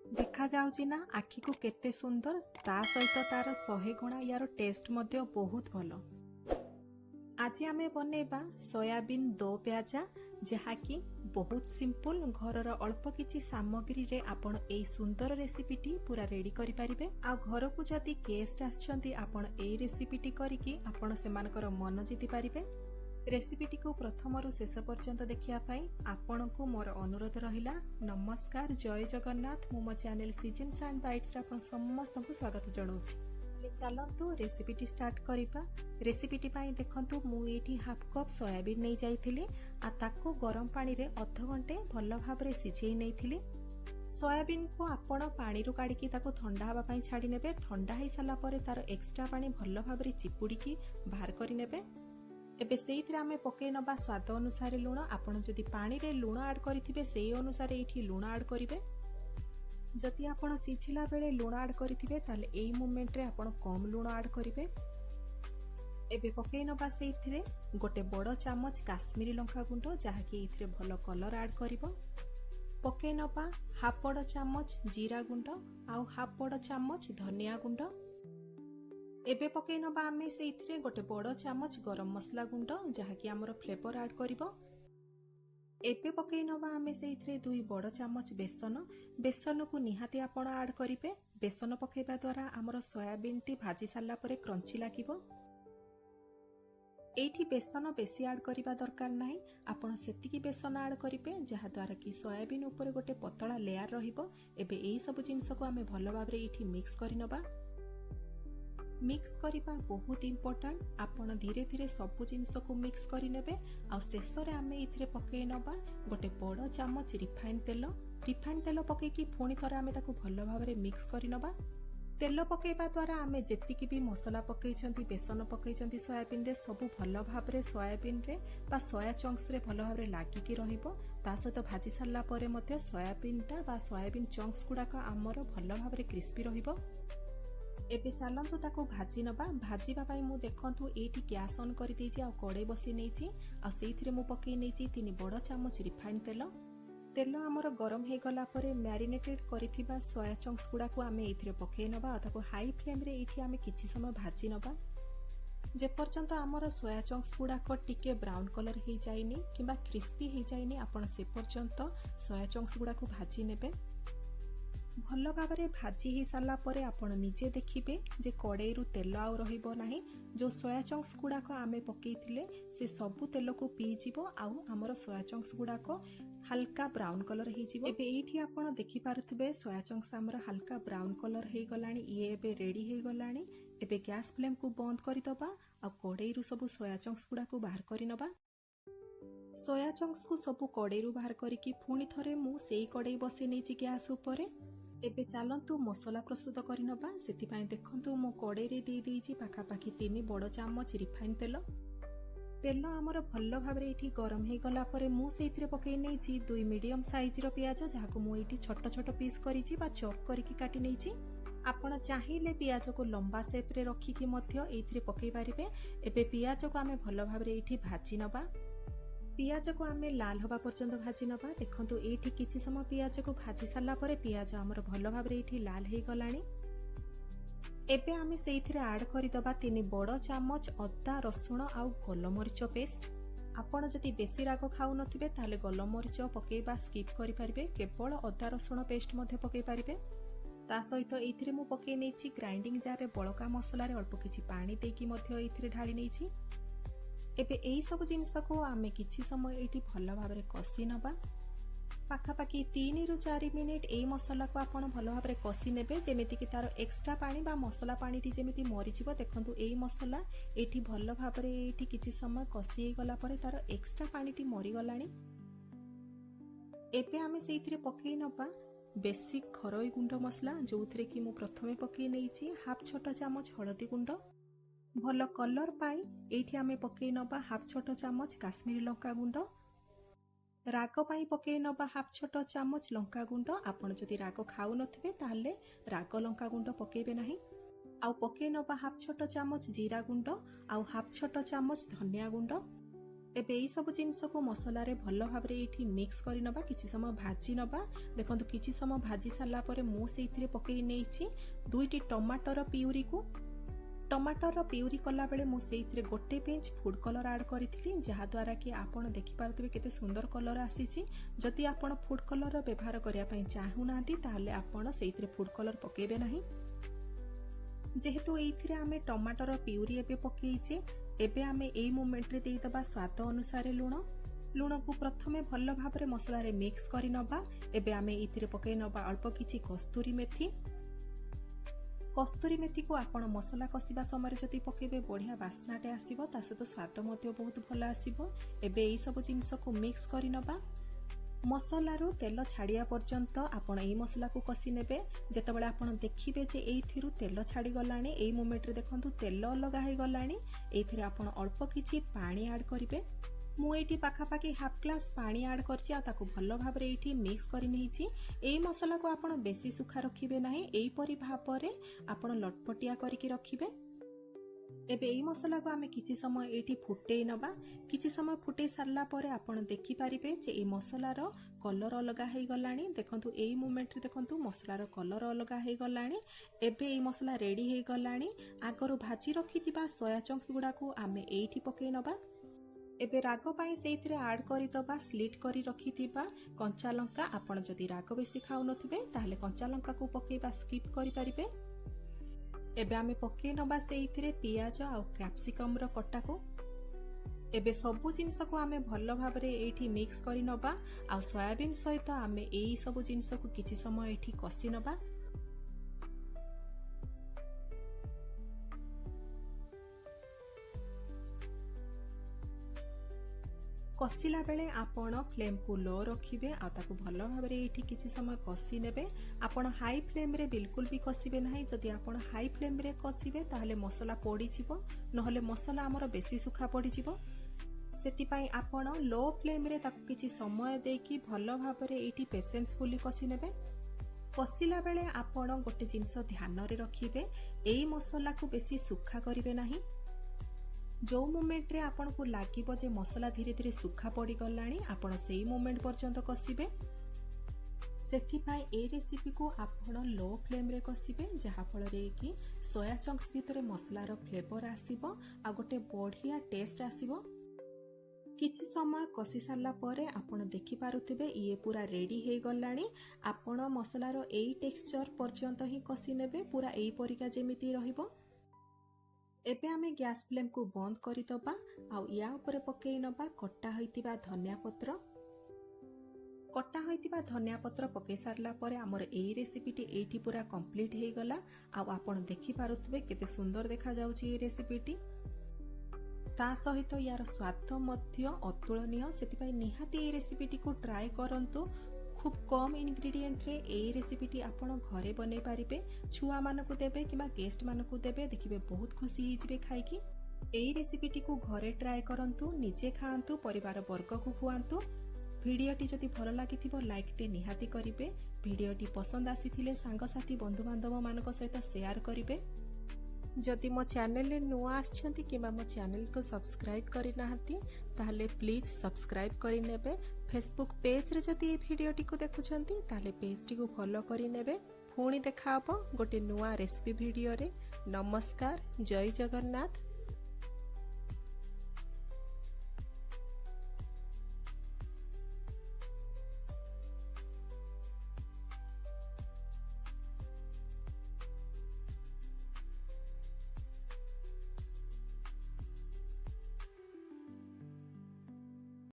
देखा जाउची ना आखि को केते सुंदर ता सहित तार 100 गुणा यार टेस्ट मध्य बहुत भलो। आज आमे बनेबा सोयाबीन दो प्याजा जहाँकि बहुत सिंपल घरर अल्प किछि सामग्री रे आपण एई सुंदर रेसिपीटी पूरा रेडी करि परिबे। आ घर को जदि गेस्ट आछंती आपण एई रेसिपीटी करिकि आपण सेमानकर मन जिति परिबे। रेसिपीटी को प्रथमरु शेष पर्यंत देखिया पाई आपनकु मोर अनुरोध रहिला। नमस्कार, जय जगन्नाथ। मो चैनल सीजन्स एंड बाइट्स रा आपण समस्तंकु स्वागत जणाउछि। चलतु रेसिपीटी स्टार्ट करिबा। रेसिपीटी पाई देखंतु मु एठी हाफ कप सोयाबीन नै जाइथिली आ ताको गरम पानी रे आधा घंटे भलो भाबरे सिझेई नैथिली। सोयाबीन को आपण पानी रु काढिकी ताको ठंडा हवा पाई छाडी नेबे। ठंडा हेई साला परे तार एक्स्ट्रा पानी भलो भाबरे चिपुडीकी बाहर करि नेबे। एबे सेइथिरे आमे पकेइ नबा स्वाद अनुसार लूण। आपण जदि पानी रे लूण ऐड करिथिबे सेई अनुसार एठी लूण ऐड करिवे। जदि आपण सिझिला बेले लूण ऐड करिथिबे ताले एई मोमेंट रे आपण कम लूण ऐड करिवे। एबे पकेइ नबा सेइथिरे गोटे बड़ चामच काश्मीरी लंका गुंड जहा कि एथिरे भलो कलर ऐड करिवो। पकेइ नबा हाफ बड़ चामच जीरा गुंड आउ हाफ बड़ चामच धनिया गुंड। एबे पकेइ नबा आमे सेइथिरे गोटे बड़ चामच गरम मसला गुंड जहा कि हमर फ्लेवर ऐड करिवो। एबे पकेइ नबा आमे सेइथिरे दुई बड़ चामच बेसन। बेसन को निहाती आपण ऐड करिवे। बेसन पकेइबा द्वारा हमर सोयाबीन टी भाजी साला परे क्रंची लागिवो। एठी बेसन बेसी ऐड करिबा दरकार नाही। आपण सेतिकी बेसन ऐड करिवे जहा द्वारा कि सोयाबीन ऊपर गोटे पतला लेयर रहिबो। एबे एई सब जिंस को आमे भलो भाबरे एठी मिक्स करि नबा। मिक्स करिबा बहुत इंपोर्टेंट। आपण धीरे धीरे सब जिंस को मिक्स करि नेबे। आ शेष रे आमे इथिरे पकेइ नबा गोटे बड़ चामच रिफाइन तेल। रिफाइन तेल पकेइ कि पुणी थरे आमे ताको भलो भाबरे मिक्स करि नबा। तेल पकेइबा द्वारा आमे जेतिकी भी मसला पकेइछंती बेसन पकेइछंती सोयाबीन रे सब भलो भाबरे सोयाबीन रे बा सोया चंक्स रे भलो भाबरे लागि कि रहिबो। ता सहित भाजी साला परे मध्ये सोयाबीन टा बा सोयाबीन चंक्स गुडा का हमर भलो भाबरे क्रिस्पी रहिबो। एबे चलंतु ताको भाजी नबा। भाजीबा पाई मु देखंतु एठी गैस ऑन करि देछि आ कड़े बसी नेछि। आ सेइथिरे मु पकेइ नेछि 3 बड़ चामच रिफाइन तेल। तेल हमर गरम हे गला परे मैरिनेटेड करिथिबा सोया चंक्स गुडा को आमे एथिरे पकेइ नबा। आ ताको हाई फ्लेम रे एठी आमे किछि समय भाजी नबा जे पर्यंत हमर सोया चंक्स गुडा को टिके ब्राउन कलर हे जाइनी किबा क्रिस्पी हे जाइनी आपण से पर्यंत सोया चंक्स गुडा को भाजी नेबे। भलो भाबरे भाजी ही साला परे आपण निजे देखिबे जे कड़ाई रु तेल आउ रहिबो नाही। जो सोया चंक्स गुडा को आमे पकेइथिले से सबु तेल को पी जिवो आउ हमर सोया चंक्स गुडा को हल्का ब्राउन कलर हे जिवो। एबे एठी आपण देखि पारुथबे सोया चंक्स हमर हल्का ब्राउन कलर हे गलानी। ये एबे रेडी हे गलानी। एबे गैस फ्लेम को बंद करि दबा आ कड़ाई रु सबु सोया चंक्स गुडा को बाहर करि नबा। सोया चंक्स को सबु कड़ाई रु बाहर करिकि पुणी थरे मु सेई कड़ाई बसे नेछि गैस ऊपर। एबे चलंतु मसला प्रस्तुत करि नबा। सेति पई देखंतु मो कड़ाई रे देई देछि पाखा पाखी 3 बड़ चामच रिफाइन तेल। तेल हमर भलो भाबरे एठी गरम हे गला परे मु सेइथिरे पकेइ नेछि 2 मीडियम साइज रो प्याज जहाको मु एठी छोट छोट पीस करिछि बा चॉप करिकि काटि नेछि। आपण चाहिले प्याज को लंबा शेप रे रखिकि मध्य एथिरे पकेइ पारिबे। एबे प्याज को आमे भलो भाबरे एठी भाजी नबा। पियाज को आमे लाल हवा पर्यंत भाजी नबा। देखंतु एठी किछि समय पियाज को भाजी साला परे पियाज हमर भलो भाबरे एठी लाल हे गलानी। एबे आमे सेइथिरे ऐड करि दबा 3 बड़ चामच अदा रसुण आउ गोलमरिच पेस्ट। आपण जदि बेसी राग खाउ नथिबे ताले गोलमरिच पकेइबा स्किप करि परिबे। केवल अदा रसुण पेस्ट मध्ये पकेइ परिबे। ता सहित एथिरे मु पकेइ नेछि ग्राइंडिंग जार रे बळका मसला रे अल्प किछि पानी देकी मध्ये एथिरे ढाली नेछि। एबे एई सब जिनिस को आमे किछि समय एठी भलो भाबरे कसी नबा। पाखा पाखी 3 रु 4 मिनिट एई मसला को आपण भलो भाबरे कसी नेबे जेमिति कि तार एक्स्ट्रा पानी बा मसला पानी टी जेमिति मरि जिवो। देखंतु एई मसला एठी भलो भाबरे एठी किछि समय कसी हे गला परे तार एक्स्ट्रा पानी टी मरि गलानी। एबे आमे सेइथिरे पकेइ नबा बेसिक खरोई गुंड मसला जोउथिरे कि मु प्रथमे पकेइ नेछि हाफ छोट चामच हळदी गुंड। भलो कलर पाई एठी आमे पकेइ नबा हाफ छोट चामच काश्मीरी लंका गुंड। राग पाई पकेइ नबा हाफ छोट चामच लंका गुंड। आपण जदि राग खाउ नथिबे ताले राग लंका गुंड पकेइबे नाही। आउ पकेइ नबा हाफ छोट चामच जीरा गुंड आउ हाफ छोट चामच धनिया गुंड। एबे एई सब जिनस को मसला रे भल भाबरे एठी मिक्स करि नबा किछि समय भाजी नबा। देखंतु किछि समय भाजी सारला परे मु सेइथिरे पकेइ नेइछि दुईटी टमाटर प्यूरी को। टमाटर प्यूरी कला बेले मु सेइथिरे गोटे पिंच फूड कलर ऐड करिथिली जहा द्वारा कि आपण देखि पारथिबे केते सुंदर कलर आसीछि। जदि आपण फूड कलर व्यवहार करिया पई चाहू नांती ताले आपण सेइथिरे फूड कलर पकेबे नाही। जेहेतु एइथिरे आमे टमाटर प्यूरी एबे पकेइचे एबे आमे एई मोमेंट रे देई दबा स्वाद अनुसार लूण को प्रथमे भल भाबरे मसला रे मिक्स करि नबा। एबे आमे एइथिरे पकेइ नबा अल्प किछि कस्तूरी मेथी। कस्तूरी मेथी को आपण मसला कसिबा समय जदि पकेबे बढ़िया बास्नाटे आसीबो ता सहित स्वाद मध्य बहुत भल आसीबो। एबे एई सब जिंस को मिक्स करि नबा। मसलारू तेल छाड़िया पर्यंत आपण एई मसला को कसी नेबे। जेतेबेले आपण देखिबे जे एइथिरु तेल छाड़ी गलाणी एई मोमेंट रे देखंतु तेल लगा हे गलाणी। एइथिरे आपण अल्प किछि पानी ऐड करिवे। मु एठी पाखापाखि हाफ ग्लास पानी ऐड करछि आ ताकू भल भाबरे एठी मिक्स करि नेइछि। एई मसला को आपण बेसी सुखा रखिबे नाही एई परि भाबरे आपण लटपटिया करिकि रखिबे। एबे एई मसला को आमे किछि समय एठी फुटेइ नबा। किछि समय फुटेइ सारला परे आपण देखि पारिबे जे एई मसलार कलर अलगा हे गलाणी। देखंतु एई मोमेंट रे देखंतु मसलार कलर अलगा हे गलाणी। एबे एई मसला रेडी हे गलाणी। आगरु भाजी रखितिबा सोया चंक्स गुडा को आमे एठी पकेइ नबा। एबे राग पाई सेइथिरे ऐड करि दबा स्लिट करि रखितिबा कंचा लंका। आपण जदि राग बेसी खाउ नथिबे ताहले कंचा लंका को पकेइबा स्किप करि परिबे। एबे आमे पकेइ नबा सेइथिरे पियाज आ कैप्सिकम रो कट्टा को। एबे सबु जिंस को आमे भल भाबरे एठी मिक्स करि नबा आ सोयाबीन सहित आमे एई सबु जिंस को किछि समय एठी कसी नबा। कसिला बेले आपण फ्लेम को लो रखिबे आ ताकू भल भाबरे एठी किछि समय कसी नेबे। आपण हाई फ्लेम रे बिल्कुल भी कसिबे नाही। जदि आपण हाई फ्लेम रे कसिबे ताहले मसला पोडी जिवो नहले मसला हमर बेसी सुखा पोडी जिवो। सेति पई आपण लो फ्लेम रे ताकू किछि समय देकी भल भाबरे एठी पेशेंसफुली कसी नेबे। कसिला बेले आपण गोटे जिंस ध्यान रे रखिबे एई मसला को बेसी सुखा करिवे नाही। जो मोमेंट रे आपण को लागिबो जे मसला धीरे धीरे सुखा पड़ी गलाणी आपण सेई मोमेंट पर्यंत कसिबे। सेथि पई ए रेसिपी को आपण लो फ्लेम रे कसिबे जहा फल रे कि सोया चंक्स भितरे मसलार फ्लेवर आसीबो आ गोटे बढ़िया टेस्ट आसीबो। किछि समय कसी सारला परे आपण देखि पारुथिबे ये पूरा रेडी हे गलाणी। आपण मसलार एई टेक्सचर पर्यंत ही कसी नेबे पूरा एई परिका जेमिति रहिबो। एबे आमे गैस फ्लेम को बंद करि दबा आ या ऊपर पकेइ नबा कट्टा होइतिबा धनिया पत्र। कट्टा होइतिबा धनिया पत्र पकेइ सारला परे हमर एई रेसिपीटी एठी पूरा कंप्लीट हे गला। आ आपण देखि पारुथिबे केते सुंदर देखा जाउची ए रेसिपीटी। ता सहित यार स्वाद मध्य अतुलनीय। सेति पई निहाती ए रेसिपीटी को ट्राई करंतु। खूब कम इनग्रेडिएंट रे ए रेसिपीटी आपण घरे बनै पारिबे। छुआ मानकु देबे किबा गेस्ट मानकु देबे देखिबे बहुत खुशी ही जिबे खाइकी। एई रेसिपीटी को घरे ट्राई करंतु निजे खांतु परिवार वर्ग को खुआंतु। भिडियोटी जदि भल लागिथिबो लाइक टे निहाती करिवे। भिडियोटी पसंद आसीथिले सांग साथी बंधु बांधव मानक सहित शेयर करिवे। जदि मो चैनल रे नुआ आछंती किबा मो चैनल को सब्सक्राइब करि नाहंती ताहले प्लीज सब्सक्राइब करि नेबे। फेसबुक पेज रे जदि ए भिडियोटी को देखुछंती ताहले पेज टी को फॉलो करि नेबे। पुणी देखा हबो गोटे नुआ रेसिपी भिडियो रे। नमस्कार, जय जगन्नाथ।